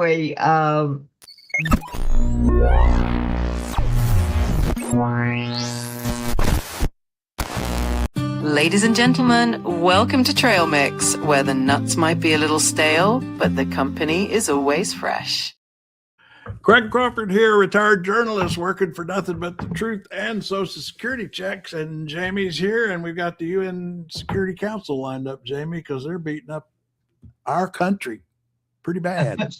Anyway, Ladies and gentlemen, welcome to Trail Mix, where the nuts might be a little stale, but the company is always fresh. Craig Crawford here, retired journalist working for nothing but the truth and Social Security checks. And Jamie's here, and we've got the UN Security Council lined up, Jamie, because they're beating up our country pretty bad.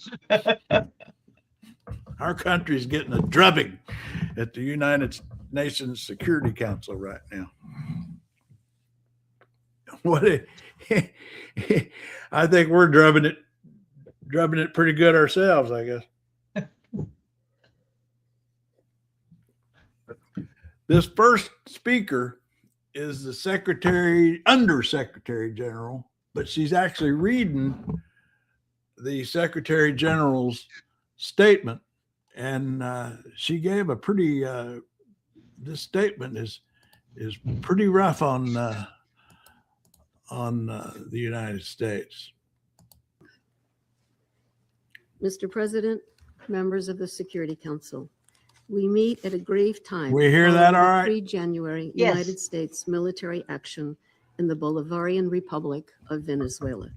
Our country's getting a drubbing at the United Nations Security Council right now. I think we're drubbing it pretty good ourselves, I guess. This first speaker is the Undersecretary General, but she's actually reading the Secretary General's statement, and she gave a pretty. This statement is pretty rough on the United States. Mr. President, members of the Security Council, we meet at a grave time. We hear that all right? 3 January Yes. United States military action in the Bolivarian Republic of Venezuela.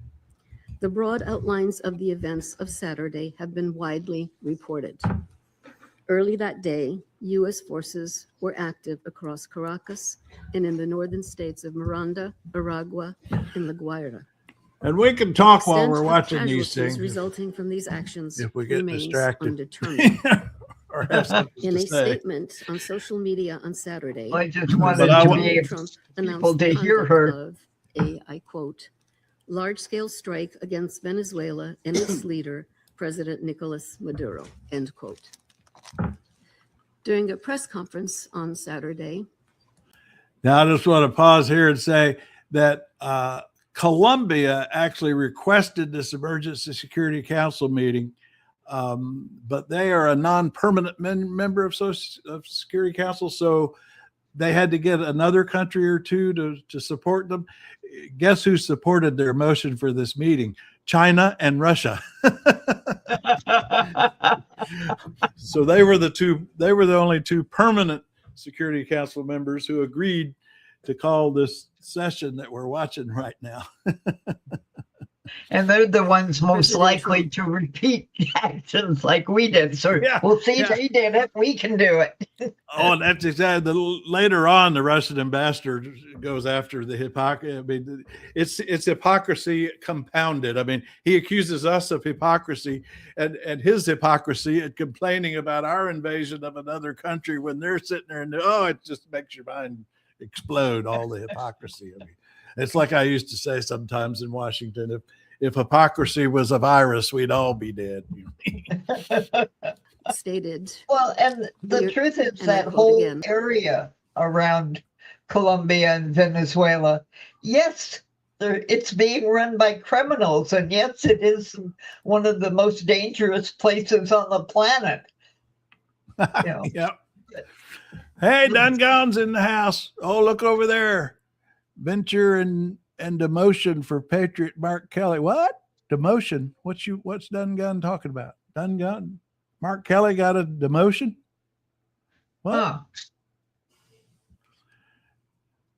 The broad outlines of the events of Saturday have been widely reported. Early that day, U.S. forces were active across Caracas and in the northern states of Miranda, Aragua, and La Guaira. And we can talk while Extent we're of watching these casualties things. resulting from these actions If we get remains distracted. undetermined. Or have something In to a say. statement on social media on Saturday, I just wanted But I to wa- be able Trump people announced to the hear conduct her. of a, I quote, large-scale strike against Venezuela and its leader, President Nicolas Maduro, end quote. During a press conference on Saturday, Now, I just want to pause here and say that Colombia actually requested this Emergency Security Council meeting, but they are a non-permanent member of Security Council, so they had to get another country or two to support them. Guess who supported their motion for this meeting? China and Russia. So they were the only two permanent Security Council members who agreed to call this session that we're watching right now. And they're the ones most President likely Trump. to repeat actions like we did. So Yeah, we'll see yeah. they did it. We can do it. Oh, and that's exactly. Later on, the Russian ambassador goes after the hypocrisy. I mean, it's hypocrisy compounded. I mean, he accuses us of hypocrisy and his hypocrisy at complaining about our invasion of another country when they're sitting there and it just makes your mind explode. All the hypocrisy. I mean, it's like I used to say sometimes in Washington, if hypocrisy was a virus, we'd all be dead. stated, Well, and the Here- truth is and I that quote whole again. area around Colombia and Venezuela, yes, it's being run by criminals, and yes, it is one of the most dangerous places on the planet. You know, Yep. Hey, Dungon's in the house. Oh, look over there. Venture and demotion for Patriot Mark Kelly. What? Demotion? What's Dungon talking about? Dungon? Mark Kelly got a demotion? What? huh.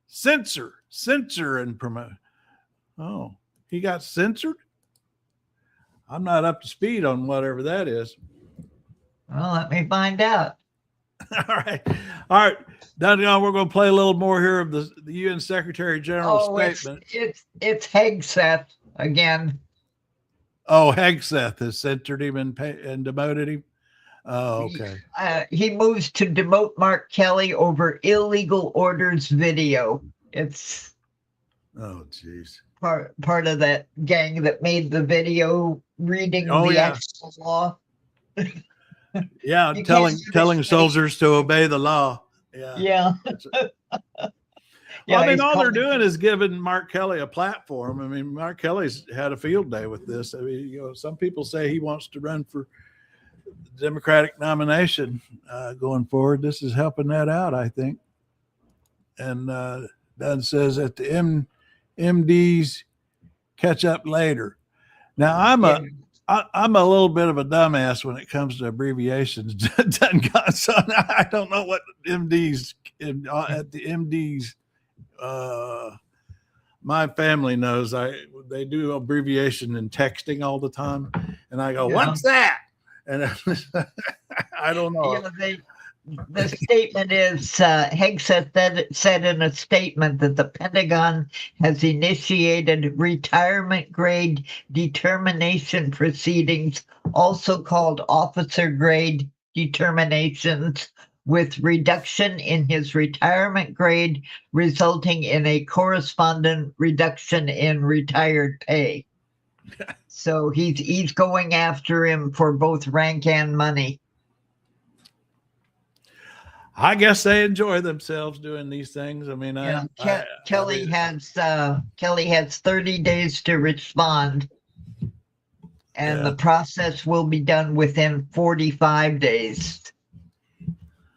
Censor and promote. Oh, he got censored? I'm not up to speed on whatever that is. Well, let me find out. All right. Dungon, we're going to play a little more here of the UN Secretary General's statement. It's Hegseth again. Oh, Hegseth has censored him and demoted him. Oh, okay. He moves to demote Mark Kelly over illegal orders video. It's Oh, geez. part of that gang that made the video reading Oh, the yeah. actual law. Yeah, You telling can't soldiers to obey the law. Yeah. Yeah. Well, I mean, he's all they're calling- doing is giving Mark Kelly a platform. I mean, Mark Kelly's had a field day with this. I mean, some people say he wants to run for the Democratic nomination going forward. This is helping that out, I think. And Dunn says that the MDs catch up later. Now, I'm a little bit of a dumbass when it comes to abbreviations. So I don't know what MDs at the MDs. My family knows they do abbreviation in texting all the time, and I go, "What's that?" And I don't know. The statement is Higgs said in a statement that the Pentagon has initiated retirement grade determination proceedings, also called officer grade determinations, with reduction in his retirement grade resulting in a corresponding reduction in retired pay. So he's going after him for both rank and money. I guess they enjoy themselves doing these things. I mean, Kelly has 30 days to respond, and the process will be done within 45 days.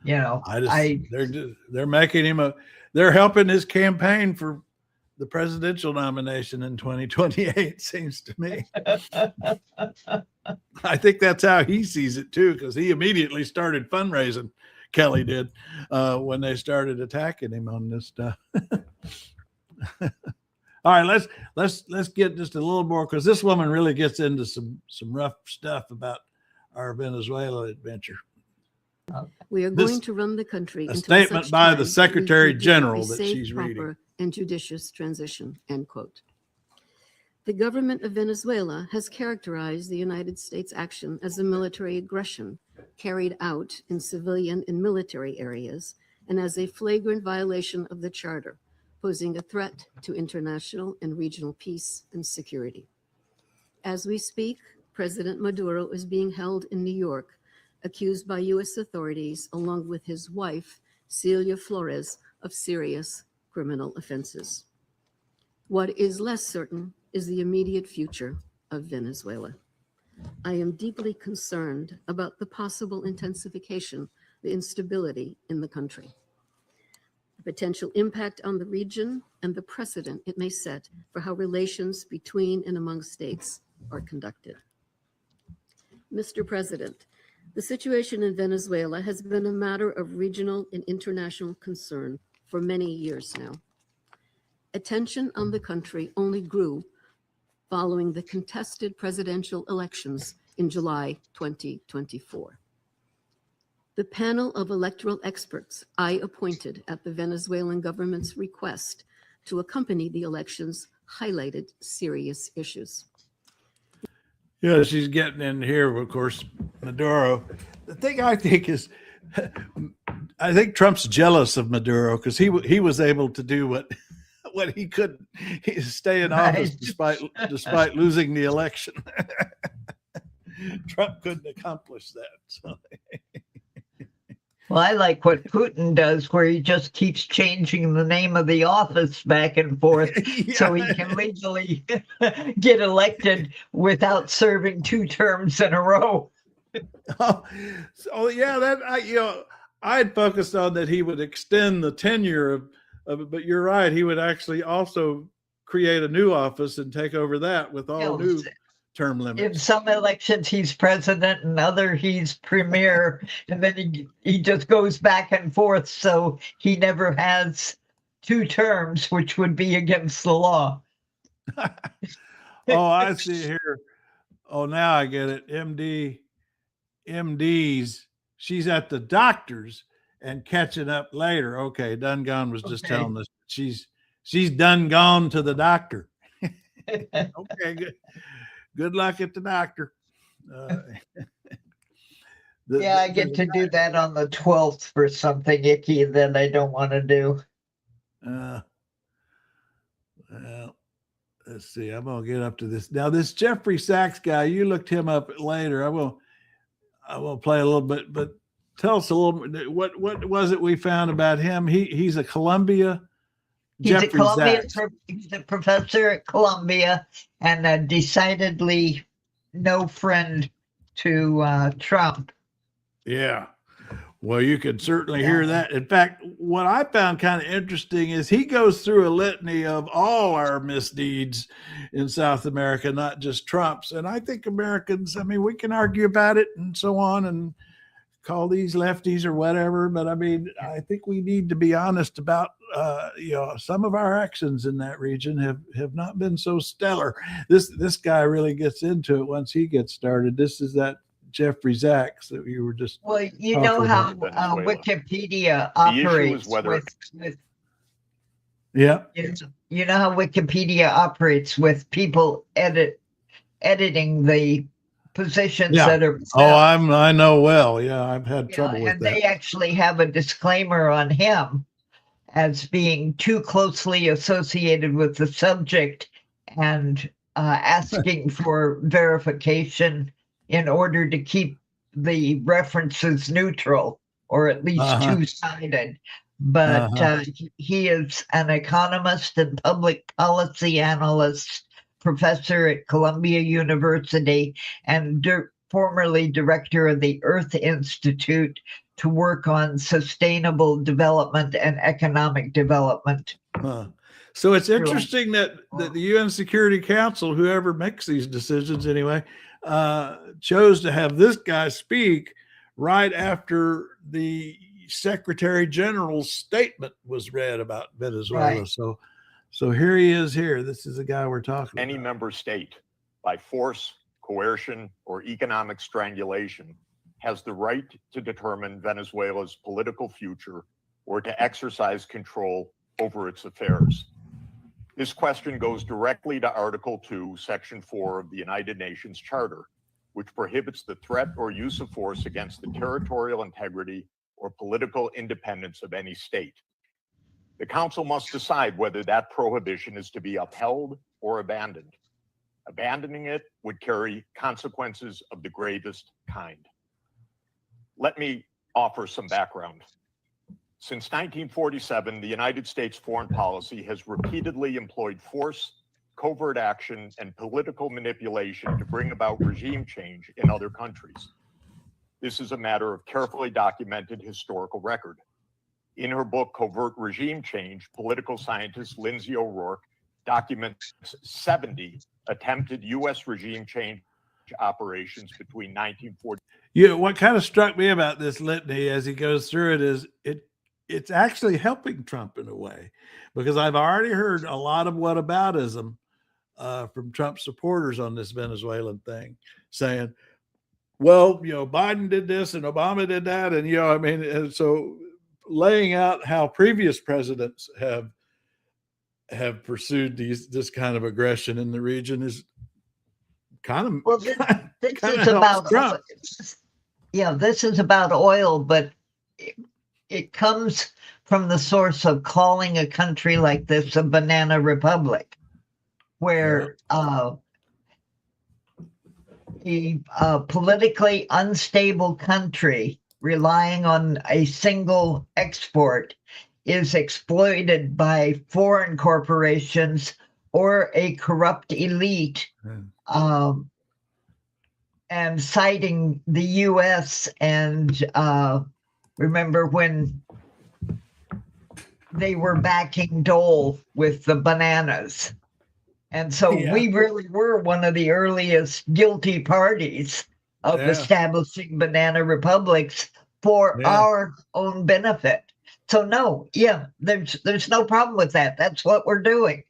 They're making him they're helping his campaign for the presidential nomination in 2028. Seems to me. I think that's how he sees it too, because he immediately started fundraising. Kelly did when they started attacking him on this stuff. All right, let's get just a little more, because this woman really gets into some rough stuff about our Venezuela adventure. We are going to run the country. A statement by the Secretary General that she's reading. And judicious transition, end quote. The government of Venezuela has characterized the United States action as a military aggression carried out in civilian and military areas, and as a flagrant violation of the Charter, posing a threat to international and regional peace and security. As we speak, President Maduro is being held in New York, accused by U.S. authorities, along with his wife, Celia Flores, of serious criminal offenses. What is less certain is the immediate future of Venezuela. I am deeply concerned about the possible intensification, the instability in the country, the potential impact on the region, and the precedent it may set for how relations between and among states are conducted. Mr. President, the situation in Venezuela has been a matter of regional and international concern for many years now. Attention on the country only grew following the contested presidential elections in July 2024. The panel of electoral experts I appointed at the Venezuelan government's request to accompany the elections highlighted serious issues. Yeah, she's getting in here, of course, Maduro. The thing I think is, I think Trump's jealous of Maduro because he was able to do what he couldn't. He stay in office despite losing the election. Trump couldn't accomplish that. So. Well, I like what Putin does, where he just keeps changing the name of the office back and forth so he can legally get elected without serving 2 terms in a row. I had focused on that he would extend the tenure of it, but you're right. He would actually also create a new office and take over that with all new term limits. In some elections, he's president, and other he's premier, and then he just goes back and forth. So he never has 2 terms, which would be against the law. Oh, I see here. Oh, now I get it. MDs. She's at the doctor's and catching up later. Okay, done gone was just telling us she's done gone to the doctor. Okay, good. Good luck at the doctor. I get to do that on the 12th for something icky that I don't want to do. Well, let's see. I'm gonna get up to this now. This Jeffrey Sachs guy, you looked him up later. I will play a little bit, but tell us a little bit. What was it we found about him? He's a Columbia. He's a professor at Columbia and decidedly no friend to Trump. Yeah. Well, you can certainly hear that. In fact, what I found kind of interesting is he goes through a litany of all our misdeeds in South America, not just Trump's. And I think Americans, I mean, we can argue about it and so on and call these lefties or whatever, but I mean, I think we need to be honest about, some of our actions in that region have not been so stellar. This guy really gets into it once he gets started. This is that Jeffrey Sachs that you were just Well, you know how Wikipedia operates with yeah. You know how Wikipedia operates with people editing the positions that are. I know well. Yeah, I've had trouble with and that. They actually have a disclaimer on him as being too closely associated with the subject and asking for verification in order to keep the references neutral or at least two-sided. But he is an economist and public policy analyst, professor at Columbia University, and formerly director of the Earth Institute to work on sustainable development and economic development. So it's interesting that the UN Security Council, whoever makes these decisions anyway, chose to have this guy speak right after the Secretary General's statement was read about Venezuela. Right. So here he is here. This is the guy we're talking about. Any member state, by force, coercion, or economic strangulation, has the right to determine Venezuela's political future or to exercise control over its affairs. This question goes directly to Article 2, Section 4 of the United Nations Charter, which prohibits the threat or use of force against the territorial integrity or political independence of any state. The Council must decide whether that prohibition is to be upheld or abandoned. Abandoning it would carry consequences of the gravest kind. Let me offer some background. Since 1947, the United States foreign policy has repeatedly employed force, covert action, and political manipulation to bring about regime change in other countries. This is a matter of carefully documented historical record. In her book, Covert Regime Change, political scientist Lindsay O'Rourke documents 70 attempted U.S. regime change operations between 1940. Yeah, what kind of struck me about this litany as he goes through it is it's actually helping Trump in a way, because I've already heard a lot of whataboutism from Trump supporters on this Venezuelan thing, saying, well, Biden did this and Obama did that. And, and so laying out how previous presidents have pursued this kind of aggression in the region is kind of, well, this is about Trump. This is about oil, but it comes from the source of calling a country like this a banana republic, where a politically unstable country relying on a single export is exploited by foreign corporations or a corrupt elite, and citing the U.S. and remember when they were backing Dole with the bananas. And so we really were one of the earliest guilty parties of establishing banana republics for our own benefit. So there's no problem with that. That's what we're doing.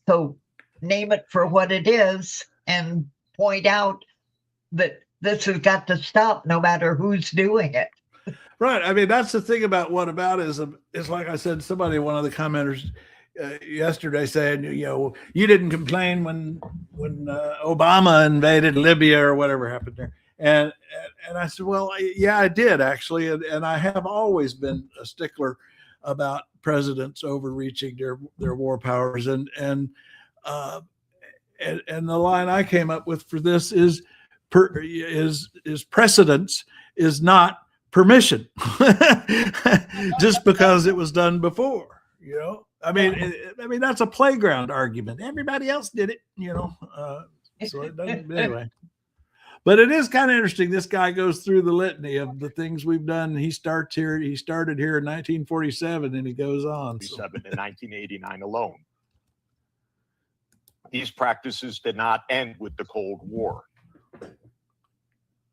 So name it for what it is and point out that this has got to stop no matter who's doing it. Right. I mean, that's the thing about whataboutism. It's like I said, one of the commenters yesterday saying, you didn't complain when Obama invaded Libya or whatever happened there. And I said, well, I did actually. And I have always been a stickler about presidents overreaching their war powers. And the line I came up with for this is precedence is not permission, just because it was done before. I mean that's a playground argument. Everybody else did it, so it doesn't anyway. But it is kind of interesting. This guy goes through the litany of the things we've done. He started here in 1947, and he goes on. In 1989 alone. These practices did not end with the Cold War.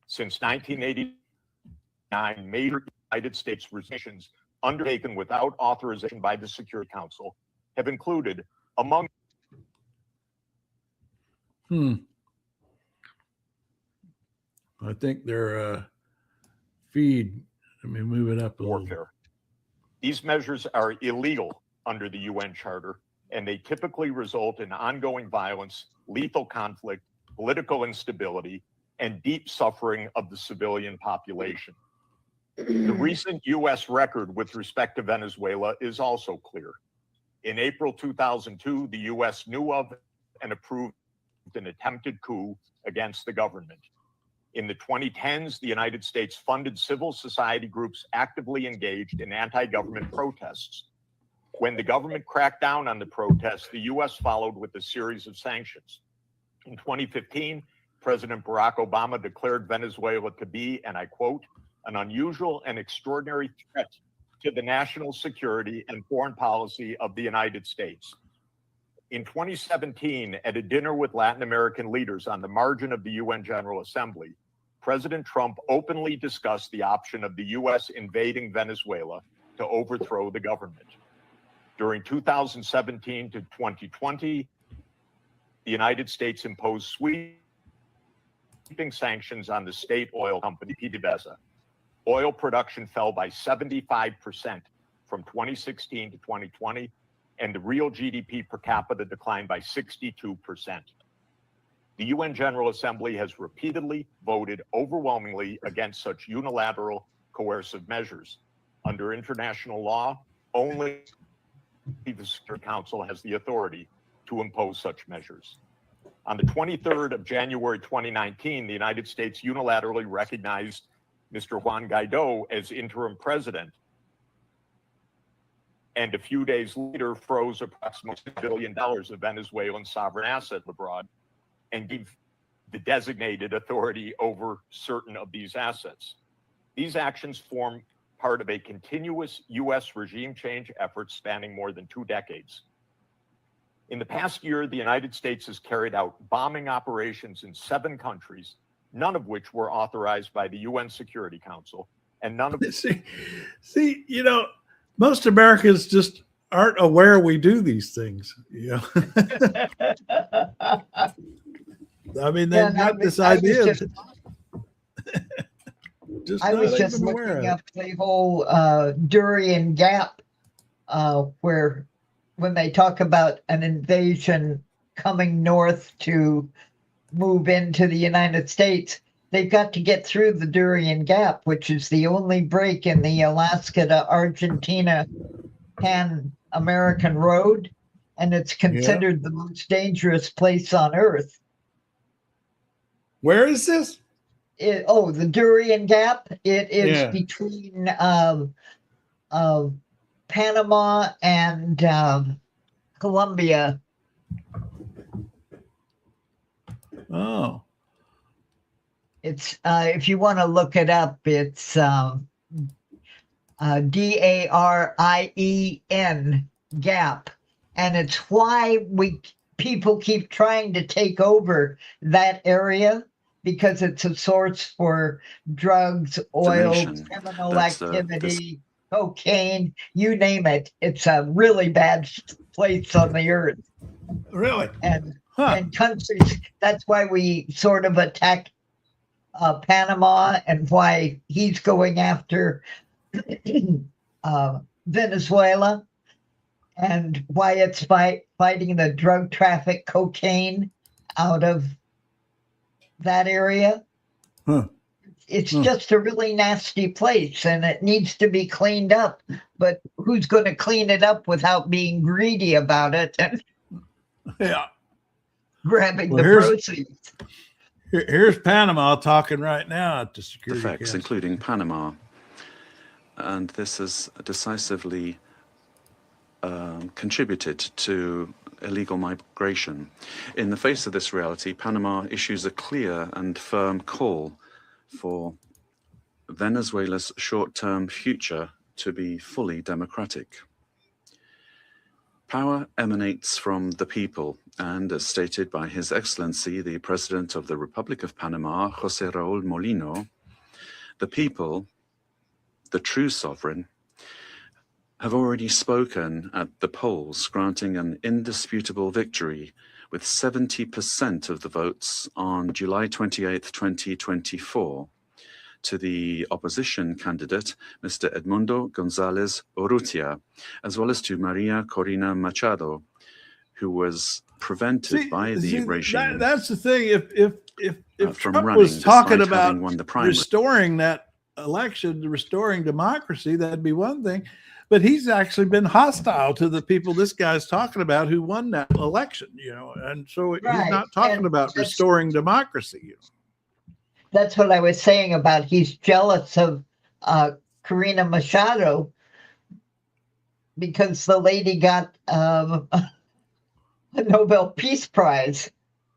Since 1989, major United States resolutions undertaken without authorization by the Security Council have included, among I think their feed, let me move it up a little. warfare. These measures are illegal under the UN Charter, and they typically result in ongoing violence, lethal conflict, political instability, and deep suffering of the civilian population. The recent U.S. record with respect to Venezuela is also clear. In April 2002, the U.S. knew of and approved an attempted coup against the government. In the 2010s, the United States funded civil society groups actively engaged in anti-government protests. When the government cracked down on the protests, the U.S. followed with a series of sanctions. In 2015, President Barack Obama declared Venezuela to be, and I quote, an unusual and extraordinary threat to the national security and foreign policy of the United States. In 2017, at a dinner with Latin American leaders on the margin of the UN General Assembly, President Trump openly discussed the option of the U.S. invading Venezuela to overthrow the government. During 2017 to 2020, the United States imposed sweeping sanctions on the state oil company PDVSA. Oil production fell by 75% from 2016 to 2020, and the real GDP per capita declined by 62%. The UN General Assembly has repeatedly voted overwhelmingly against such unilateral coercive measures. Under international law, only the Security Council has the authority to impose such measures. On the 23rd of January 2019, the United States unilaterally recognized Mr. Juan Guaido as interim president, and a few days later froze approximately $1 billion of Venezuelan sovereign assets abroad and gave the designated authority over certain of these assets. These actions form part of a continuous U.S. regime change effort spanning more than 2 decades. In the past year, the United States has carried out bombing operations in 7 countries, none of which were authorized by the UN Security Council, and none of see, you know, most Americans just aren't aware we do these things. You know? I mean, they've got this idea. I was just looking up the whole Darien Gap, where when they talk about an invasion coming north to move into the United States, they've got to get through the Darien Gap, which is the only break in the Alaska to Argentina Pan-American road, and it's considered the most dangerous place on Earth. Where is this? The Darien Gap. It is between Panama and Colombia. Oh. It's if you want to look it up, it's DARIEN Gap, and it's why people keep trying to take over that area, because it's a source for drugs, oil, criminal activity, cocaine, you name it. It's a really bad place on the earth. Really? And countries, that's why we sort of attack Panama, and why he's going after Venezuela, and why it's fighting the drug traffic, cocaine out of that area. It's just a really nasty place, and it needs to be cleaned up. But who's going to clean it up without being greedy about it and grabbing the proceeds? Here's Panama talking right now at the Security effects, Council, including Panama. And this has decisively contributed to illegal migration. In the face of this reality, Panama issues a clear and firm call for Venezuela's short-term future to be fully democratic. Power emanates from the people, and as stated by His Excellency, the President of the Republic of Panama, José Raúl Molino, the people, the true sovereign, have already spoken at the polls, granting an indisputable victory with 70% of the votes on July 28, 2024, to the opposition candidate, Mr. Edmundo González Urrutia, as well as to Maria Corina Machado, who was prevented by the regime. That's the thing. If from Trump running was talking despite about having won the primary. restoring that election, restoring democracy, that'd be one thing. But he's actually been hostile to the people this guy's talking about who won that election, and so he's not talking about restoring democracy. That's what I was saying about he's jealous of Corina Machado because the lady got a Nobel Peace Prize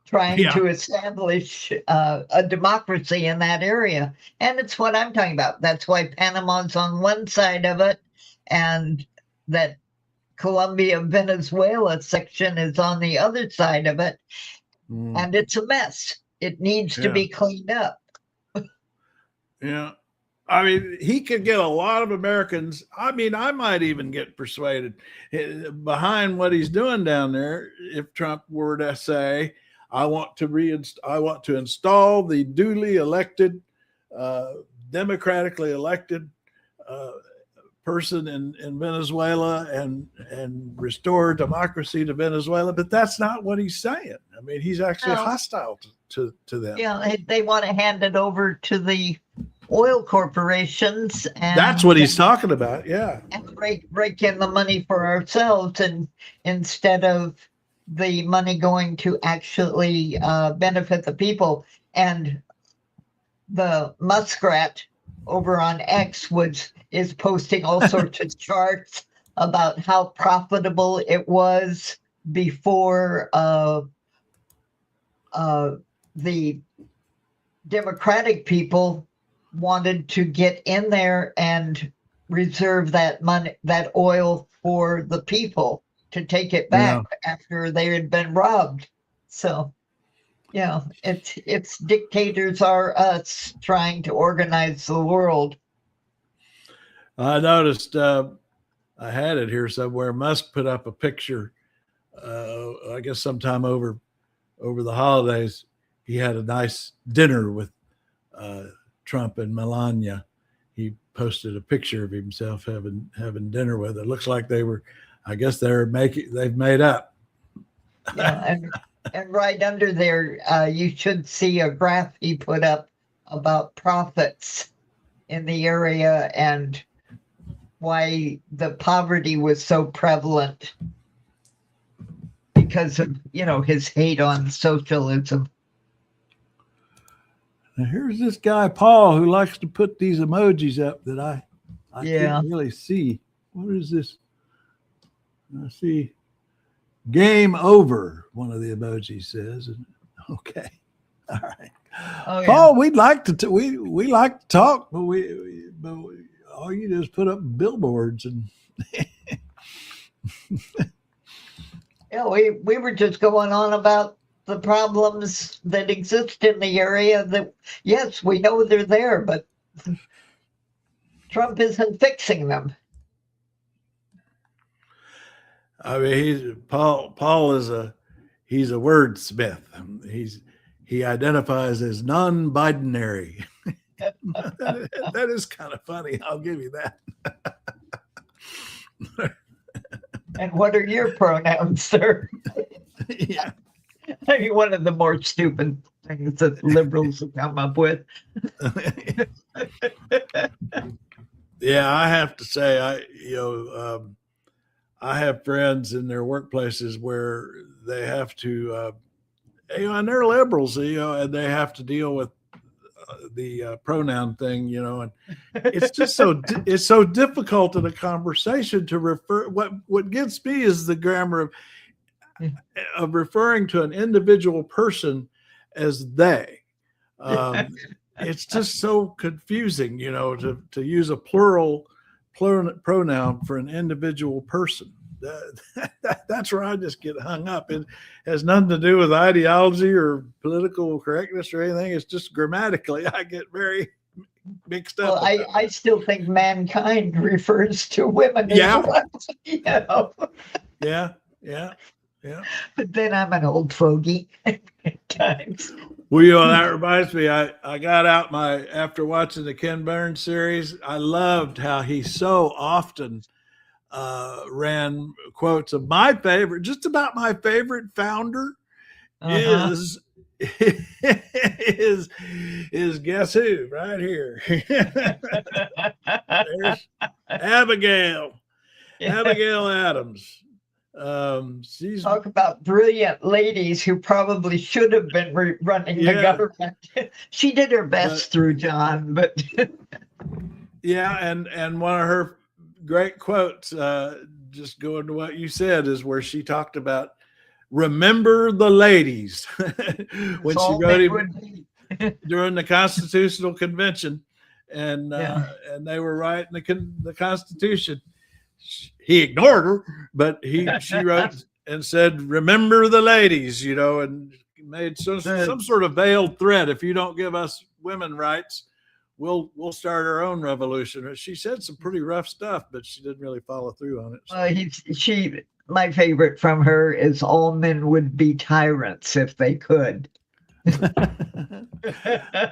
trying to establish a democracy in that area. And it's what I'm talking about. That's why Panama's on one side of it and that Colombia, Venezuela section is on the other side of it. And it's a mess. It needs to be cleaned up. Yeah. I mean, he could get a lot of Americans. I mean, I might even get persuaded behind what he's doing down there if Trump were to say, I want to install the duly elected, democratically elected person in Venezuela and restore democracy to Venezuela. But that's not what he's saying. I mean, he's actually hostile to them. Yeah, they want to hand it over to the oil corporations, and that's what he's talking about. Yeah, and break in the money for ourselves, and instead of the money going to actually benefit the people. And the muskrat over on X is posting all sorts of charts about how profitable it was before the Democratic people wanted to get in there and reserve that money, that oil for the people to take it back after they had been robbed. So, it's dictators are us trying to organize the world. I noticed, I had it here somewhere. Musk put up a picture, I guess sometime over the holidays. He had a nice dinner with Trump and Melania. He posted a picture of himself having dinner with her. It looks like they've made up. Yeah, and right under there, you should see a graph he put up about profits in the area and why the poverty was so prevalent because of, his hate on socialism. Now here's this guy, Paul, who likes to put these emojis up that I can't really see. What is this? I see game over, one of the emojis says. Okay. All right. Oh, Paul, we'd like to we like to talk, but all you do is put up billboards and we were just going on about the problems that exist in the area that, yes, we know they're there, but Trump isn't fixing them. I mean, Paul is he's a wordsmith. He identifies as non-binary. That is kind of funny. I'll give you that. And what are your pronouns, sir? Yeah. I mean, one of the more stupid things that liberals have come up with. Yeah, I have to say, I have friends in their workplaces where they have to, and they're liberals, and they have to deal with the pronoun thing, you know, and it's just it's so difficult in a conversation to refer. What gets me is the grammar of referring to an individual person as they. It's just so confusing, you know, to use a plural pronoun for an individual person. That's where I just get hung up. It has nothing to do with ideology or political correctness or anything. It's just grammatically, I get very mixed up. Well, I still think mankind refers to women Yeah. as well. You know? Yeah. But then I'm an old fogey at times. Well, you know, that reminds me, I got out after watching the Ken Burns series, I loved how he so often ran quotes of my favorite, just about my favorite founder is guess who right here. There's Abigail Adams. She's talk about brilliant ladies who probably should have been running the government. She did her best through John, but yeah, and one of her great quotes, just going to what you said, is where she talked about remember the ladies when she wrote him during the Constitutional Convention, and they were writing the Constitution. He ignored her, but she wrote and said, remember the ladies, you know, and made some sort of veiled threat. If you don't give us women rights, we'll start our own revolution. She said some pretty rough stuff, but she didn't really follow through on it. My favorite from her is all men would be tyrants if they could.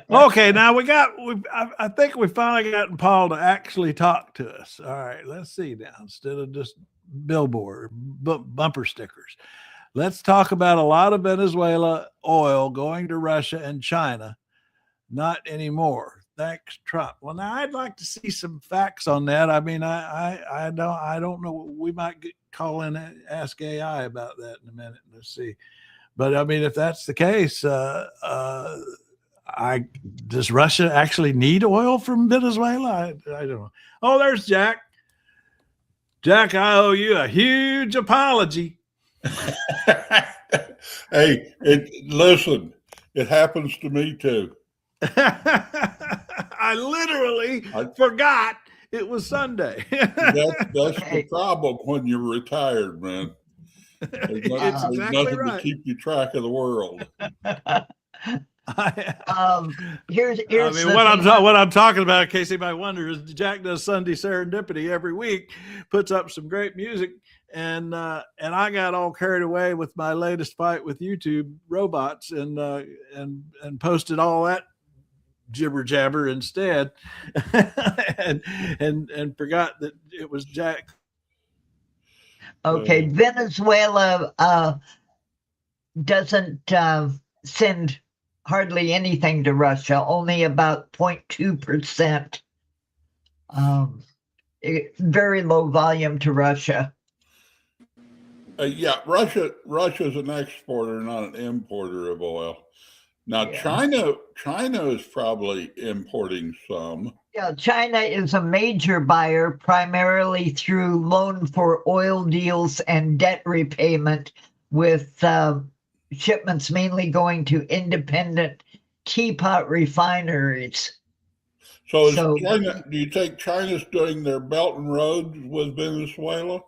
Okay, now I think we finally gotten Paul to actually talk to us. All right, let's see now. Instead of just billboard bumper stickers, let's talk about a lot of Venezuela oil going to Russia and China. Not anymore. Thanks, Trump. Well, now I'd like to see some facts on that. I mean, I don't know. We might call in and ask AI about that in a minute. Let's see. But I mean, if that's the case, does Russia actually need oil from Venezuela? I don't know. Oh, there's Jack. Jack, I owe you a huge apology. Hey, listen, it happens to me too. I literally forgot it was Sunday. That's the problem when you're retired, man. There's nothing right. to keep you track of the world. Here's what I'm talking about, in case anybody wonders, is Jack does Sunday Serendipity every week, puts up some great music, and I got all carried away with my latest fight with YouTube robots and posted all that jibber jabber instead, and forgot that it was Jack. Okay, Venezuela doesn't send hardly anything to Russia, only about 0.2%. Very low volume to Russia. Russia's an exporter, not an importer of oil. Now, China is probably importing some. Yeah, China is a major buyer, primarily through loan for oil deals and debt repayment, with shipments mainly going to independent teapot refineries. So China, do you think China's doing their Belt and Roads with Venezuela,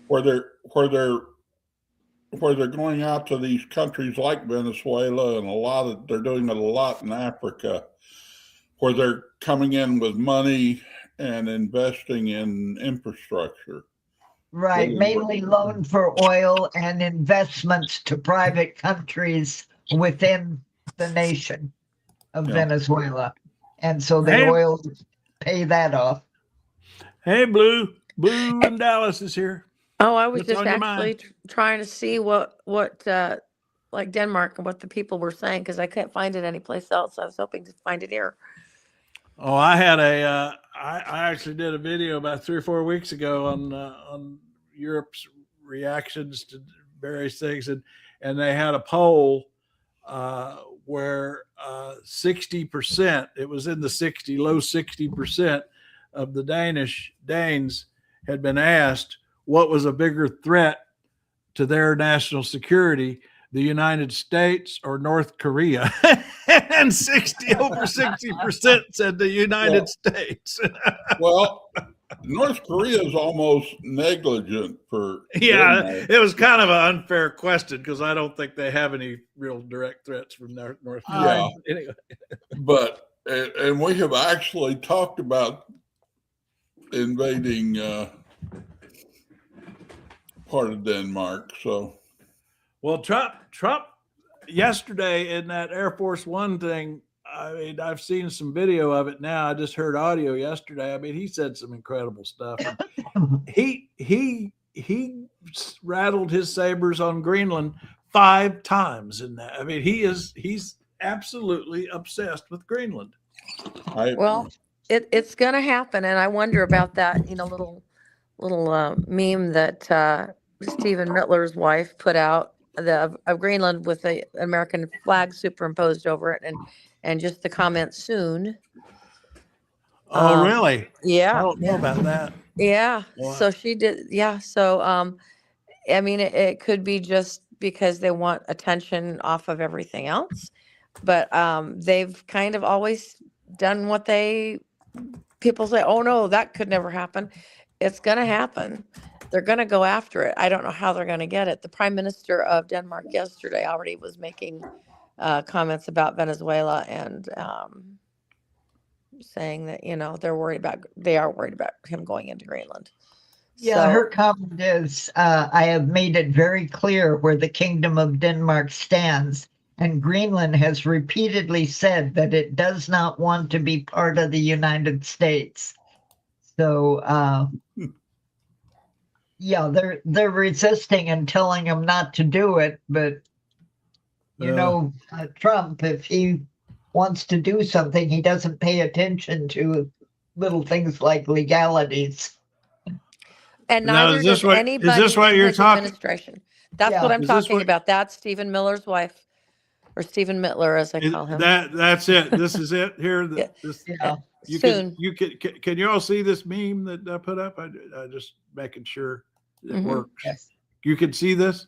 where they're going out to these countries like Venezuela, and they're doing it a lot in Africa, where they're coming in with money and investing in infrastructure? Right, mainly loan for oil and investments to private countries within the nation of Venezuela. And so the oil pay that off. Hey, Blue in Dallas is here. Oh, I was just actually trying to see what like Denmark and what the people were saying, because I couldn't find it anyplace else. I was hoping to find it here. Oh, I had I actually did a video about 3 or 4 weeks ago on Europe's reactions to various things, and they had a poll where 60%, it was in the low 60% of the Danes had been asked what was a bigger threat to their national security, the United States or North Korea. And over 60% said the United States. Well, North Korea is almost negligent for. Yeah, it was kind of an unfair question because I don't think they have any real direct threats from North Korea. Yeah, anyway. But and we have actually talked about invading part of Denmark. So, well, Trump yesterday in that Air Force One thing, I mean, I've seen some video of it now. I just heard audio yesterday. I mean, he said some incredible stuff. he rattled his sabers on Greenland 5 times in that. I mean, he's absolutely obsessed with Greenland. Well, it's going to happen, and I wonder about that. Little meme that Stephen Mittler's wife put out of Greenland with the American flag superimposed over it, and just the comment "soon." Oh, really? Yeah. I don't know about that. Yeah. Wow. So she did. Yeah. So, I mean, it could be just because they want attention off of everything else, but they've kind of always done what people say, oh no, that could never happen. It's going to happen. They're going to go after it. I don't know how they're going to get it. The Prime Minister of Denmark yesterday already was making comments about Venezuela and saying that, they are worried about him going into Greenland. Yeah, her comment is, I have made it very clear where the Kingdom of Denmark stands, and Greenland has repeatedly said that it does not want to be part of the United States. So, yeah, they're resisting and telling him not to do it, but Trump, if he wants to do something, he doesn't pay attention to little things like legalities. And neither does anybody in his administration. That's what I'm talking about. That's Stephen Miller's wife, or Stephen Mittler, as I call him. That's it. This is it here. Soon. Can you all see this meme that I put up? I just making sure it works. Yes. You can see this?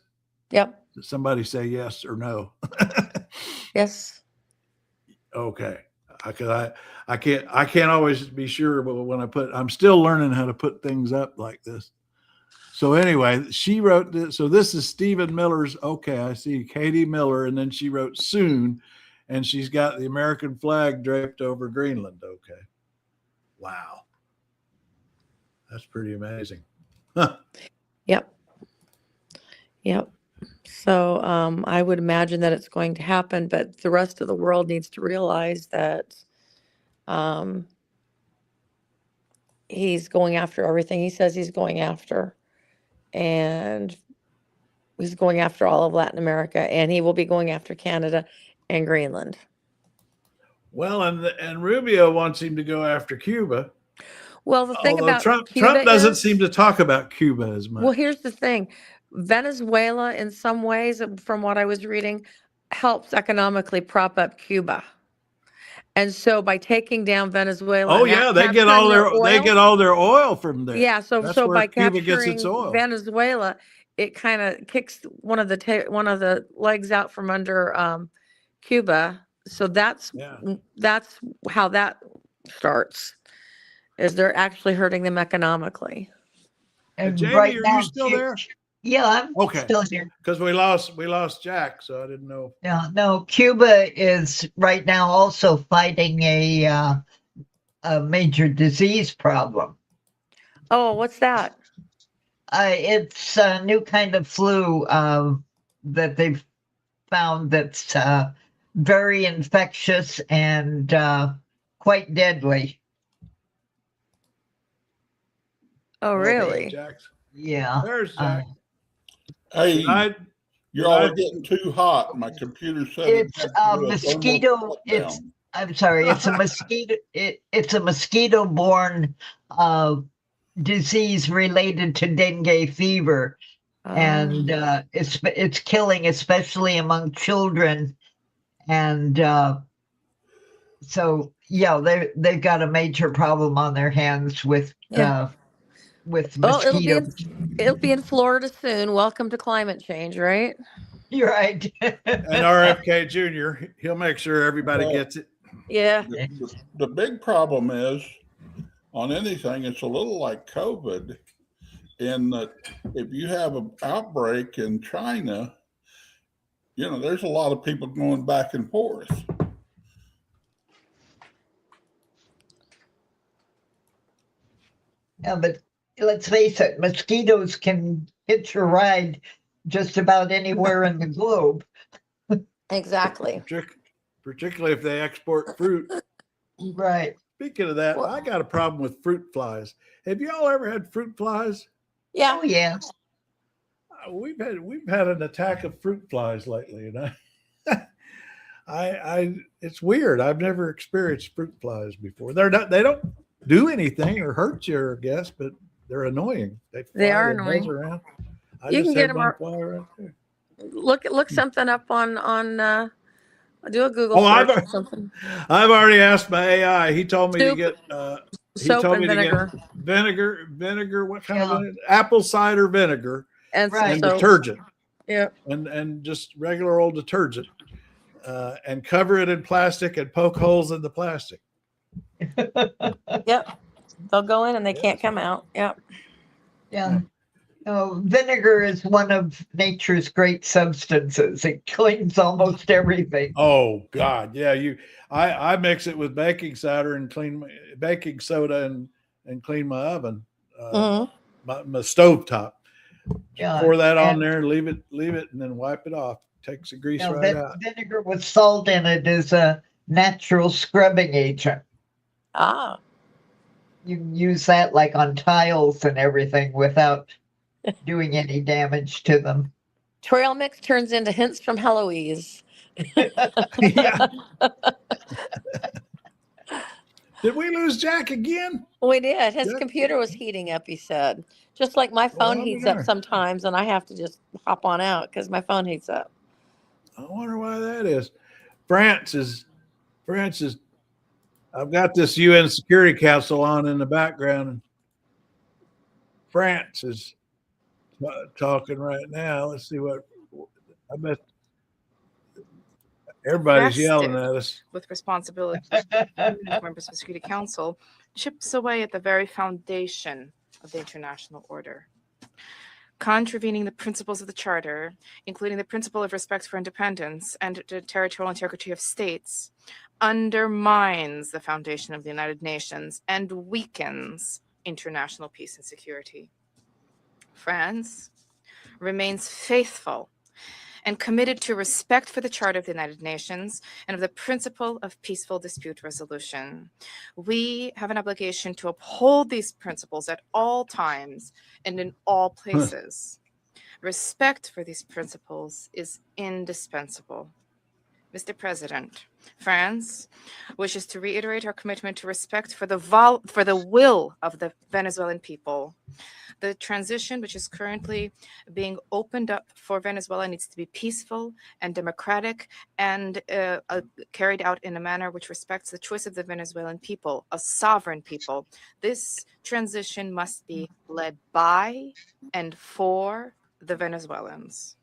Yep. Somebody say yes or no. Yes. Okay. I can't always be sure, but when I'm still learning how to put things up like this. So anyway, she wrote this. So this is Stephen Miller's. Okay, I see Katie Miller, and then she wrote soon, and she's got the American flag draped over Greenland. Okay, wow, that's pretty amazing. Huh. Yep. So I would imagine that it's going to happen, but the rest of the world needs to realize that he's going after everything he says he's going after. And he's going after all of Latin America, and he will be going after Canada and Greenland. Well, and Rubio wants him to go after Cuba. Well, the thing about Trump Cuba doesn't seem to talk about Cuba as much. Well, here's the thing. Venezuela, in some ways, from what I was reading, helps economically prop up Cuba. And so by taking down Venezuela, they get all their oil from there. Yeah, so by Cuba capturing gets its oil. Venezuela, it kind of kicks one of the legs out from under Cuba. So that's how that starts. Is they're actually hurting them economically. And Jamie, right are now, you still there? Yeah, I'm still here. Because we lost Jack, so I didn't know. Yeah, no, Cuba is right now also fighting a major disease problem. Oh, what's that? It's a new kind of flu that they've found that's very infectious and quite deadly. Oh, really? Yeah. There's Jack. Hey, you're all getting too hot. My computer said it's a mosquito. I'm sorry. It's a mosquito. It's a mosquito-borne disease related to dengue fever, and it's killing, especially among children. And so, yeah, they've got a major problem on their hands with Yeah. Well, mosquitoes. it'll be in Florida soon. Welcome to climate change, right? You're right. And RFK Jr., he'll make sure everybody Well, gets it. Yeah. The big problem is on anything, it's a little like COVID in that if you have an outbreak in China, there's a lot of people going back and forth. Yeah, but let's face it, mosquitoes can hitch a ride just about anywhere in the globe. Exactly. Particularly if they export fruit. Right. Speaking of that, Well- I got a problem with fruit flies. Have y'all ever had fruit flies? Yeah. Oh, yeah. We've had an attack of fruit flies lately, and it's weird. I've never experienced fruit flies before. They don't do anything or hurt you, I guess, but they're annoying. They are buzz annoying. around. I You just can get had them one ar- fly right there. Look something up on do a Google Oh, search or something. I've already asked my AI. He told me to Soup, get soap and vinegar. vinegar. What kind of vinegar? Apple cider vinegar And some and soap. detergent. Yeah. And just regular old detergent, and cover it in plastic and poke holes in the plastic. Yep. They'll go in and they can't come out. Yep. Yeah. Vinegar is one of nature's great substances. It cleans almost everything. Oh God, yeah. I mix it with baking soda and clean and clean my oven, my stove top. Yeah, Pour that on there, leave it, and then wipe it off. Takes the grease right out. Vinegar with salt in it is a natural scrubbing agent. Ah. You can use that like on tiles and everything without doing any damage to them. Trail mix turns into hints from Heloise. Yeah. Did we lose Jack again? We did. His Jack- computer was heating up, he said. Just like my phone Well, heats there. up sometimes, and I have to just hop on out because my phone heats up. I wonder why that is. France is. I've got this UN Security Council on in the background, and France is talking right now. Let's see what. I bet everybody's yelling at us. With responsibility as members of the Security Council chips away at the very foundation of the international order. Contravening the principles of the Charter, including the principle of respect for independence and the territorial integrity of states, undermines the foundation of the United Nations and weakens international peace and security. France remains faithful and committed to respect for the Charter of the United Nations and of the principle of peaceful dispute resolution. We have an obligation to uphold these principles at all times and in all places. Respect for these principles is indispensable. Mr. President, France wishes to reiterate our commitment to respect for the will of the Venezuelan people. The transition, which is currently being opened up for Venezuela, needs to be peaceful and democratic and carried out in a manner which respects the choice of the Venezuelan people, a sovereign people. This transition must be led by and for the Venezuelans.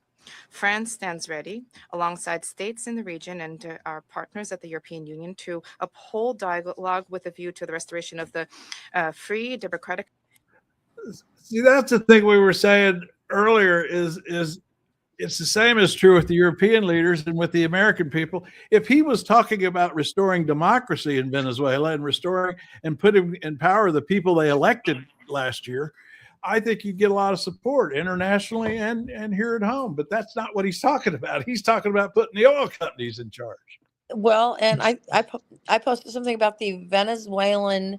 France stands ready, alongside states in the region and our partners at the European Union, to uphold dialogue with a view to the restoration of the free, democratic. See, that's the thing we were saying earlier is it's the same as true with the European leaders and with the American people. If he was talking about restoring democracy in Venezuela and restoring and putting in power the people they elected last year, I think you'd get a lot of support internationally and here at home. But that's not what he's talking about. He's talking about putting the oil companies in charge. Well, and I posted something about the Venezuelan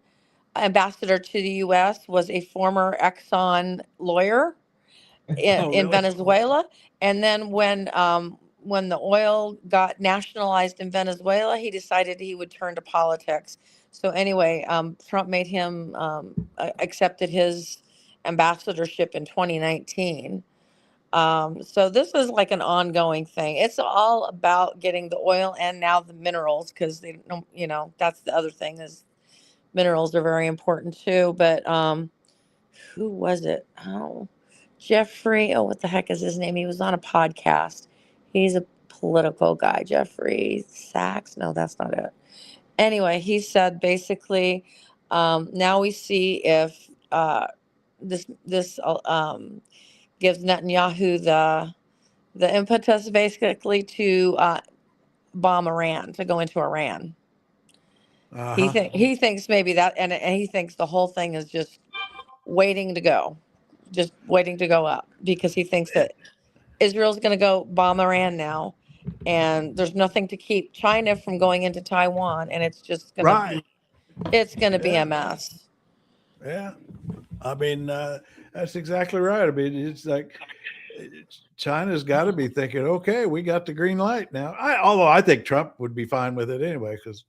ambassador to the U.S. was a former Exxon lawyer in Venezuela, and then when the oil got nationalized in Venezuela, he decided he would turn to politics. So anyway, Trump made him accepted his ambassadorship in 2019. So this is like an ongoing thing. It's all about getting the oil and now the minerals, because they don't, that's the other thing, is minerals are very important too. But who was it? Oh, Jeffrey. Oh, what the heck is his name? He was on a podcast. He's a political guy. Jeffrey Sachs. No, that's not it. Anyway, he said basically, now we see if this gives Netanyahu the impetus basically to bomb Iran, to go into Iran. He thinks maybe that, and he thinks the whole thing is just waiting to go up, because he thinks that Israel's going to go bomb Iran now, and there's nothing to keep China from going into Taiwan, and it's just going to be a mess. Yeah, I mean, that's exactly right. I mean, it's like China's got to be thinking, okay, we got the green light now. Although I think Trump would be fine with it anyway, because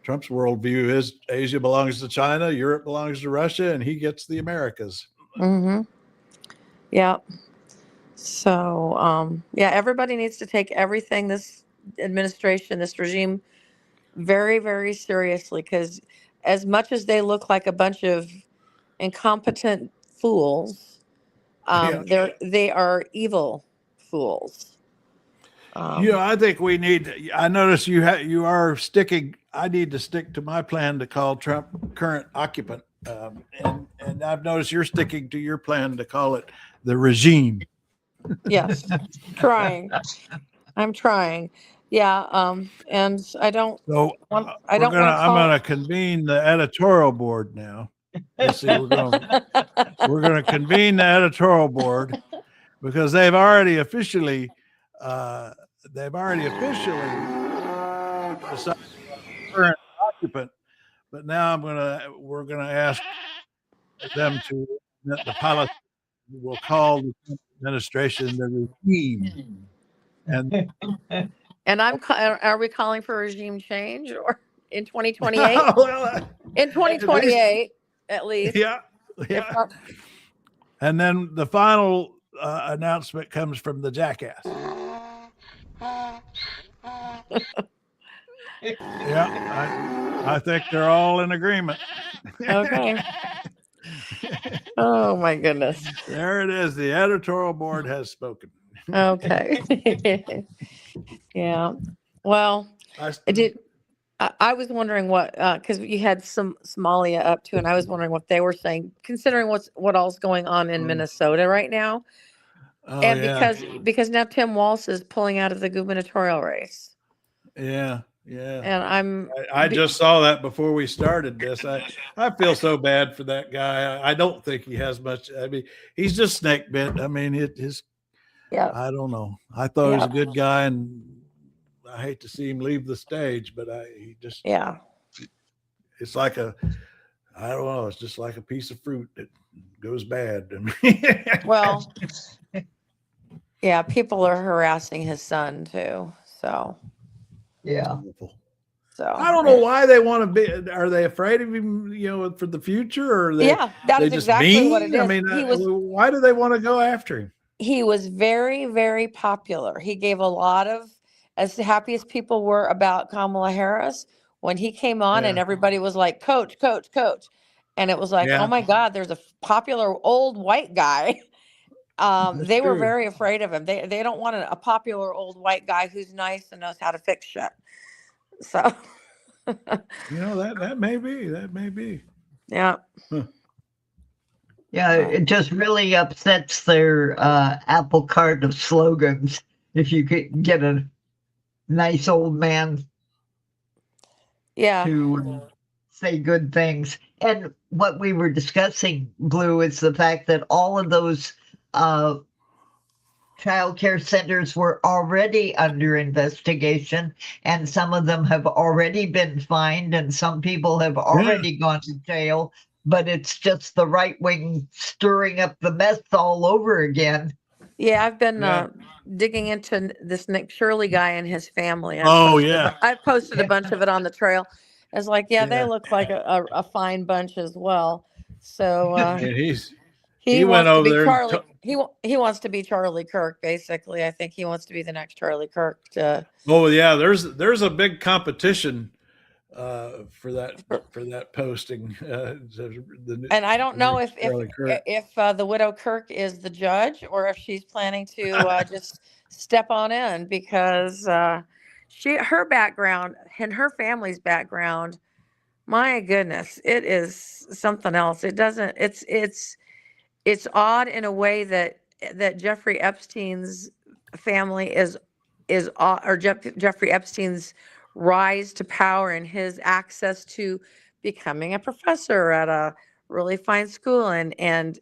Trump's worldview is Asia belongs to China, Europe belongs to Russia, and he gets the Americas. Mm-hmm. Yeah. So, everybody needs to take everything, this administration, this regime, very, very seriously, because as much as they look like a bunch of incompetent fools, they are evil fools. I think we need. I notice you are sticking. I need to stick to my plan to call Trump current occupant, and I've noticed you're sticking to your plan to call it the regime. Yes, I'm trying. Yeah, and I don't. So I'm gonna convene the editorial board now. Let's see, we're gonna convene the editorial board, because they've already officially decided current occupant, but now we're gonna ask them to that the policy will call the administration the regime, and are we calling for regime change, or in 2028? In 2028, at least. Yeah. And then the final announcement comes from the jackass. Yeah, I think they're all in agreement. Okay. Oh my goodness. There it is. The editorial board has spoken. Okay. Yeah. Well, I was wondering what, because you had some Somalia up too, and I was wondering what they were saying, considering what all's going on in Minnesota right now, because now Tim Walz is pulling out of the gubernatorial race. Yeah. And I just saw that before we started this. I feel so bad for that guy. I don't think he has much. I mean, he's just snake bit. I mean, I don't know. I thought he was a good guy, and I hate to see him leave the stage, but it's like I don't know. It's just like a piece of fruit that goes bad. I mean, well, yeah, people are harassing his son too. So. Yeah. So I don't know why they want to be. Are they afraid of him, for the future, or are they? Yeah, that is exactly what it is. I mean, why do they want to go after him? He was very, very popular. He gave a lot of, as happy as people were about Kamala Harris when he came on, and everybody was like, "Coach, coach, coach," and it was like, "Oh my God, there's a popular old white guy." They were very afraid of him. They don't want a popular old white guy who's nice and knows how to fix shit. So, that may be. Yeah. Huh. Yeah, it just really upsets their apple cart of slogans if you could get a nice old man to say good things. And what we were discussing, Blue, is the fact that all of those child care centers were already under investigation, and some of them have already been fined, and some people have already gone to jail. But it's just the right wing stirring up the mess all over again. Yeah, I've been digging into this Nick Shirley guy and his family. I've posted a bunch of it on the trail. It's like, they look like a fine bunch as well. So he went over there he wants to be Charlie Kirk, basically. I think he wants to be the next Charlie Kirk. Oh yeah, there's a big competition for that posting. And I don't know if Charlie Kirk. the widow Kirk is the judge or if she's planning to just step on in, because her background and her family's background, my goodness, it is something else. It doesn't. It's odd in a way that Jeffrey Epstein's family is or Jeffrey Epstein's rise to power and his access to becoming a professor at a really fine school, and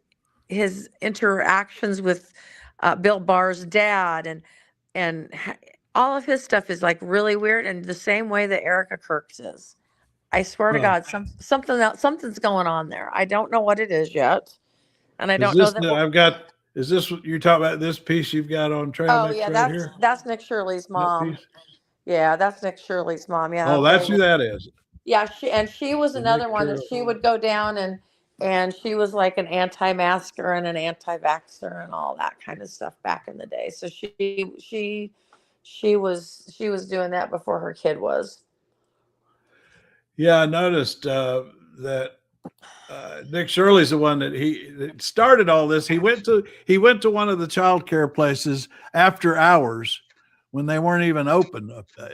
his interactions with Bill Barr's dad, and all of his stuff is like really weird, and the same way that Erica Kirk's is. I swear to God, something's going on there. I don't know what it is yet, and I don't know that. Is this what you're talking about? This piece you've got on Trail Oh Mix yeah, right here? that's Nick Shirley's mom. Yeah, that's Nick Shirley's mom. Yeah. Oh, that's who that is. Yeah, she was another one that she would go down and she was like an anti-masker and an anti-vaxxer and all that kind of stuff back in the day. So she was doing that before her kid was. Yeah, I noticed that Nick Shirley's the one that started all this. He went to one of the child care places after hours when they weren't even open,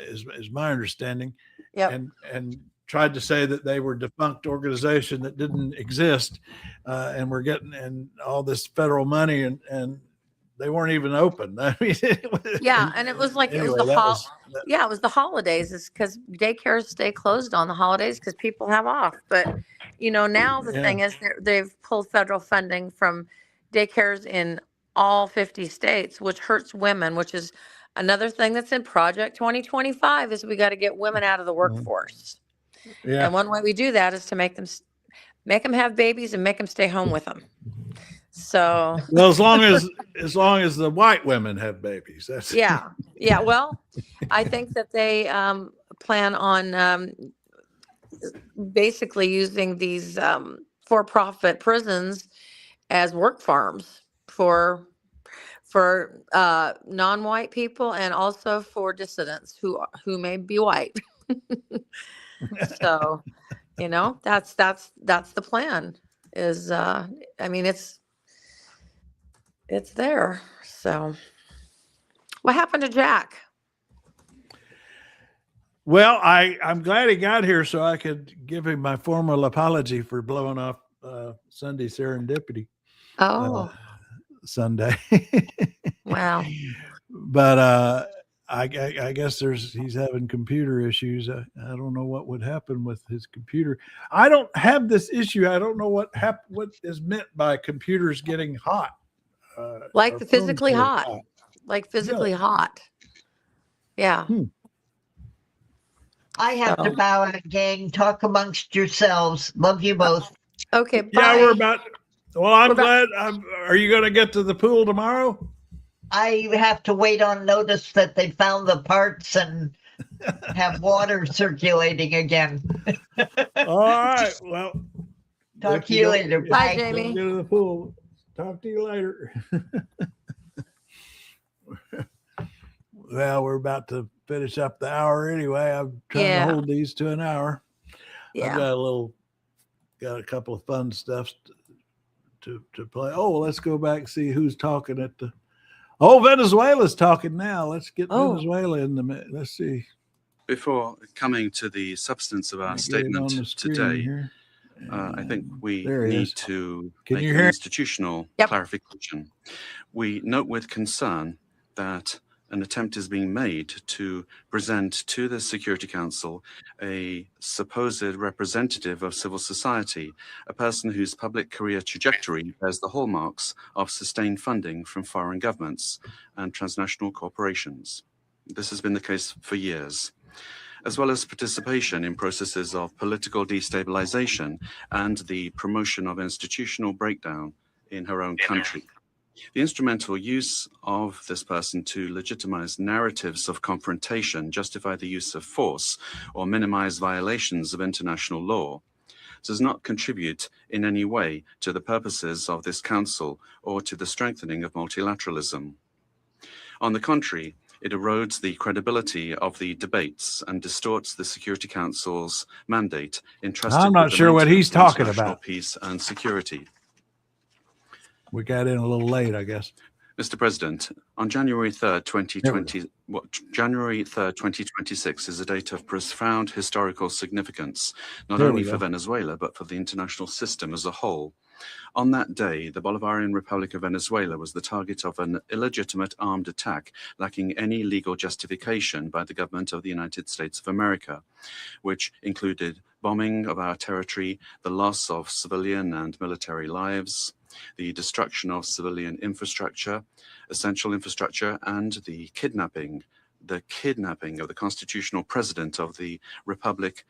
is my understanding. Yep. And tried to say that they were a defunct organization that didn't exist, and were getting all this federal money, and they weren't even open. I mean, and it was like it was the holidays. It's because daycares stay closed on the holidays because people have off. But now the thing is they've pulled federal funding from daycares in all 50 states, which hurts women, which is another thing that's in Project 2025 is we got to get women out of the workforce. Yeah. And one way we do that is to make them have babies and make them stay home with them. So well, as long as the white women have babies, that's yeah. Well, I think that they plan on basically using these for-profit prisons as work farms for non-white people and also for dissidents who may be white. So, that's the plan. Is I mean, it's there. So, what happened to Jack? Well, I'm glad he got here so I could give him my formal apology for blowing off Sunday Serendipity. Oh, Sunday. Wow. But I guess he's having computer issues. I don't know what would happen with his computer. I don't have this issue. I don't know what is meant by computers getting hot. Like physically hot. Like physically hot. Yeah. I have to bow out, gang. Talk amongst yourselves. Love you both. Okay. Bye. Yeah, I'm glad. Are you going to get to the pool tomorrow? I have to wait on notice that they found the parts and have water circulating again. All right. Well, talk to you later. Bye, Jamie. Get to the pool. Talk to you later. Well, we're about to finish up the hour anyway. I'm trying to hold these to an hour. Yeah. I've got a couple of fun stuff to play. Oh, let's go back and see who's talking at the. Oh, Venezuela's talking now. Let's get Venezuela in the minute. Let's see. Before coming to the substance of our statement today, I think we need to make an institutional clarification. We note with concern that an attempt is being made to present to the Security Council a supposed representative of civil society, a person whose public career trajectory bears the hallmarks of sustained funding from foreign governments and transnational corporations. This has been the case for years, as well as participation in processes of political destabilization and the promotion of institutional breakdown in her own country. The instrumental use of this person to legitimize narratives of confrontation, justify the use of force, or minimize violations of international law does not contribute in any way to the purposes of this Council or to the strengthening of multilateralism. On the contrary, it erodes the credibility of the debates and distorts the Security Council's mandate entrusted I'm not with the sure what he's maintenance of talking international about. peace and security. We got in a little late, I guess. Mr. President, on January 3rd, 2026 is a date of profound historical significance, not only for Venezuela, but for the international system as a whole. On that day, the Bolivarian Republic of Venezuela was the target of an illegitimate armed attack lacking any legal justification by the government of the United States of America, which included bombing of our territory, the loss of civilian and military lives, the destruction of civilian infrastructure, essential infrastructure, and the kidnapping of the constitutional president of the Republic,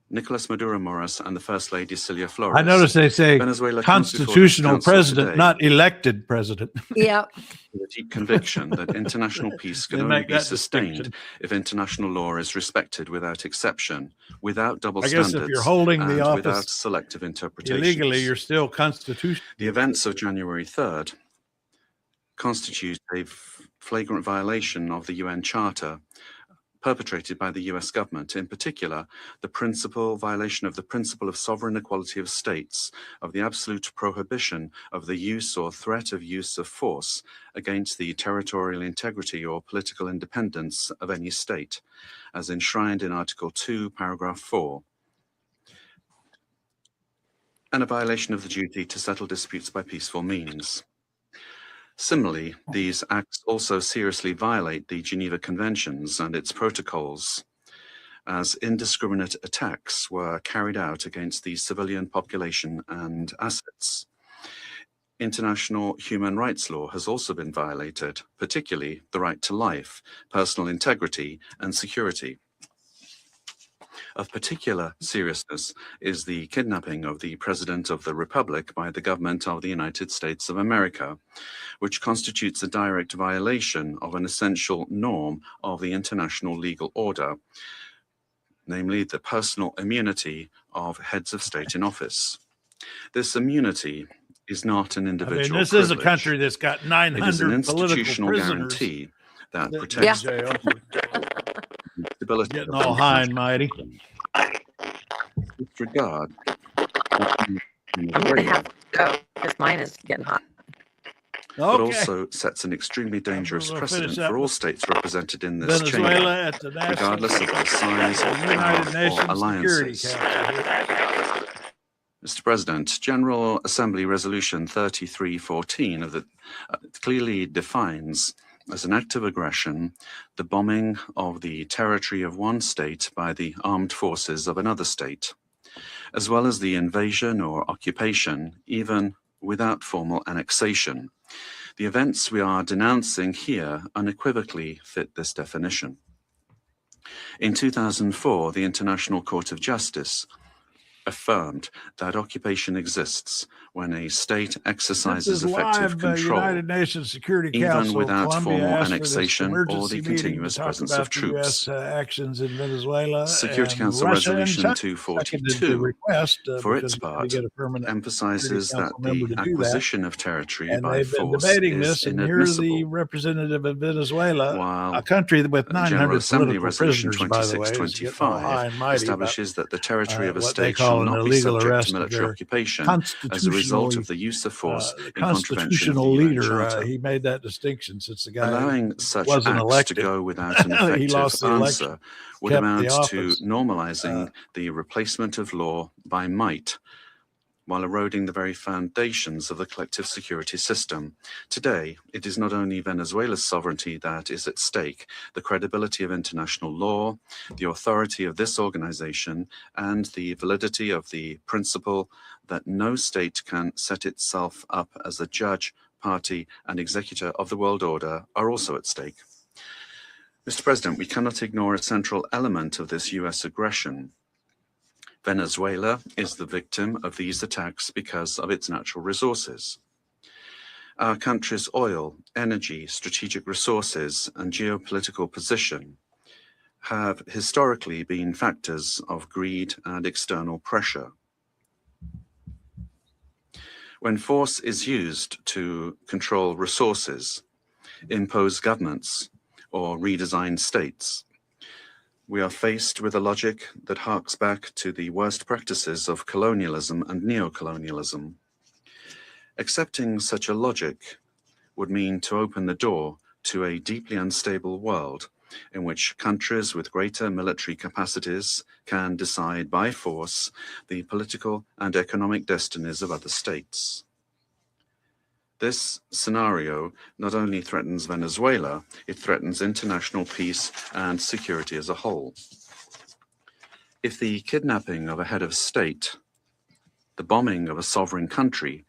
Nicolas Maduro Moras, and the First Lady Celia Flores. I noticed they say Venezuela constitutional president, today, not elected president. Yeah. with a deep conviction that international peace can only be sustained if international law is respected without exception, without double standards, if you're holding the and office without selective interpretations. illegally, you're still constitutional. The events of January 3rd constitute a flagrant violation of the UN Charter perpetrated by the US government, in particular, the violation of the principle of sovereign equality of states, of the absolute prohibition of the use or threat of use of force against the territorial integrity or political independence of any state, as enshrined in Article 2, Paragraph 4, and a violation of the duty to settle disputes by peaceful means. Similarly, these acts also seriously violate the Geneva Conventions and its protocols, as indiscriminate attacks were carried out against the civilian population and assets. International human rights law has also been violated, particularly the right to life, personal integrity, and security. Of particular seriousness is the kidnapping of the President of the Republic by the government of the United States of America, which constitutes a direct violation of an essential norm of the international legal order, namely the personal immunity of heads of state in office. This immunity is not an individual this privilege. is a country that's got 900 It is an institutional prisoners guarantee that protects stability. Getting all high and mighty. With regard, I'm going to have to go because mine is getting hot. but also sets an extremely dangerous precedent for all states represented in this chamber, at the regardless of their size, United Nations or Security alliances. Council. Mr. President, General Assembly Resolution 3314 clearly defines as an act of aggression the bombing of the territory of one state by the armed forces of another state, as well as the invasion or occupation, even without formal annexation. The events we are denouncing here unequivocally fit this definition. In 2004, the International Court of Justice affirmed that occupation exists when a state exercises effective control, United Nations Security even Council, without Colombia formal asked for annexation this or the emergency meeting continuous to talk presence about of troops. the US, actions in Venezuela. Security and Council Russia and Resolution China 242, request, for because its we had to part, get a permanent emphasizes Security that Council member the to do that. acquisition of territory and by they've been force debating is this, and here's the inadmissible, representative of Venezuela, while a country with 900 General Assembly political Resolution prisoners, by the way, is getting all high 2625 and mighty about establishes that the territory of a what they state shall call an not be illegal subject arrest to of military their occupation as a result of the use of force the in contravention of the constitutional UN leader. Charter. He made that distinction since the guy Allowing such wasn't acts elected. to go without an He effective lost the election, answer would kept the amount to office. normalizing the replacement of law by might, while eroding the very foundations of the collective security system. Today, it is not only Venezuela's sovereignty that is at stake, the credibility of international law, the authority of this organization, and the validity of the principle that no state can set itself up as a judge, party, and executor of the world order are also at stake. Mr. President, we cannot ignore a central element of this US aggression. Venezuela is the victim of these attacks because of its natural resources. Our country's oil, energy, strategic resources, and geopolitical position have historically been factors of greed and external pressure. When force is used to control resources, impose governments, or redesign states, we are faced with a logic that harks back to the worst practices of colonialism and neocolonialism. Accepting such a logic would mean to open the door to a deeply unstable world in which countries with greater military capacities can decide by force the political and economic destinies of other states. This scenario not only threatens Venezuela, it threatens international peace and security as a whole. If the kidnapping of a head of state, the bombing of a sovereign country,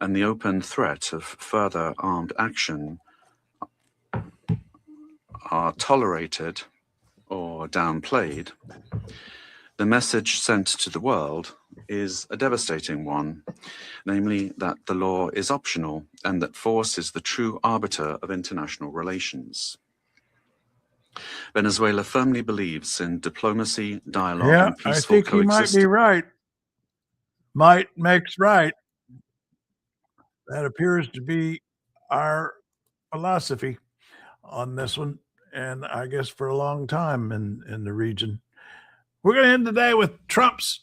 and the open threat of further armed action are tolerated or downplayed, the message sent to the world is a devastating one, namely that the law is optional and that force is the true arbiter of international relations. Venezuela firmly believes in diplomacy, dialogue, and peaceful I think coexistence. he might be right. Might makes right. That appears to be our philosophy on this one, and I guess for a long time in the region. We're going to end today with Trump's,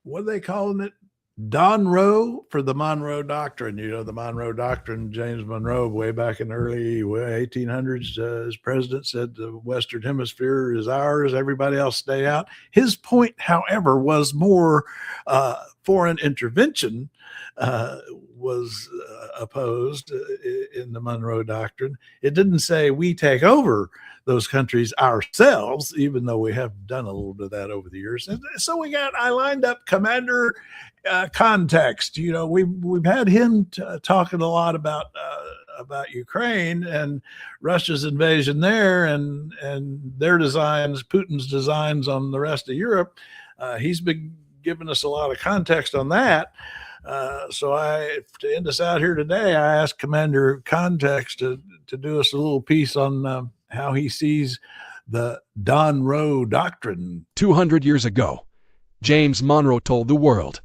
what are they calling it? Monroe for the Monroe Doctrine. You know, the Monroe Doctrine, James Monroe, way back in the early 1800s, as president said, the Western Hemisphere is ours, everybody else stay out. His point, however, was more foreign intervention was opposed in the Monroe Doctrine. It didn't say we take over those countries ourselves, even though we have done a little bit of that over the years. And so I lined up Commander Context. You know, we've had him talking a lot about Ukraine and Russia's invasion there and their designs, Putin's designs on the rest of Europe. He's been giving us a lot of context on that. So to end us out here today, I asked Commander Context to do us a little piece on how he sees the Monroe Doctrine. 200 years ago, James Monroe told the world,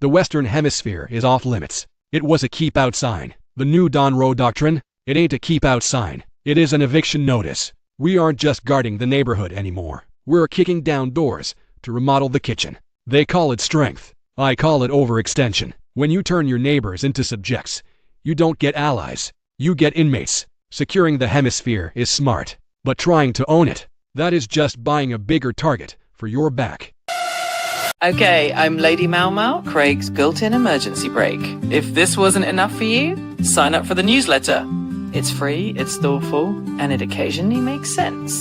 the Western Hemisphere is off limits. It was a keep-out sign. The new Monroe Doctrine, it ain't a keep-out sign. It is an eviction notice. We aren't just guarding the neighborhood anymore. We're kicking down doors to remodel the kitchen. They call it strength. I call it overextension. When you turn your neighbors into subjects, you don't get allies. You get inmates. Securing the hemisphere is smart, but trying to own it, that is just buying a bigger target for your back. Okay, I'm Lady Mau Mau, Craig's built-in emergency brake. If this wasn't enough for you, sign up for the newsletter. It's free, it's thoughtful, and it occasionally makes sense.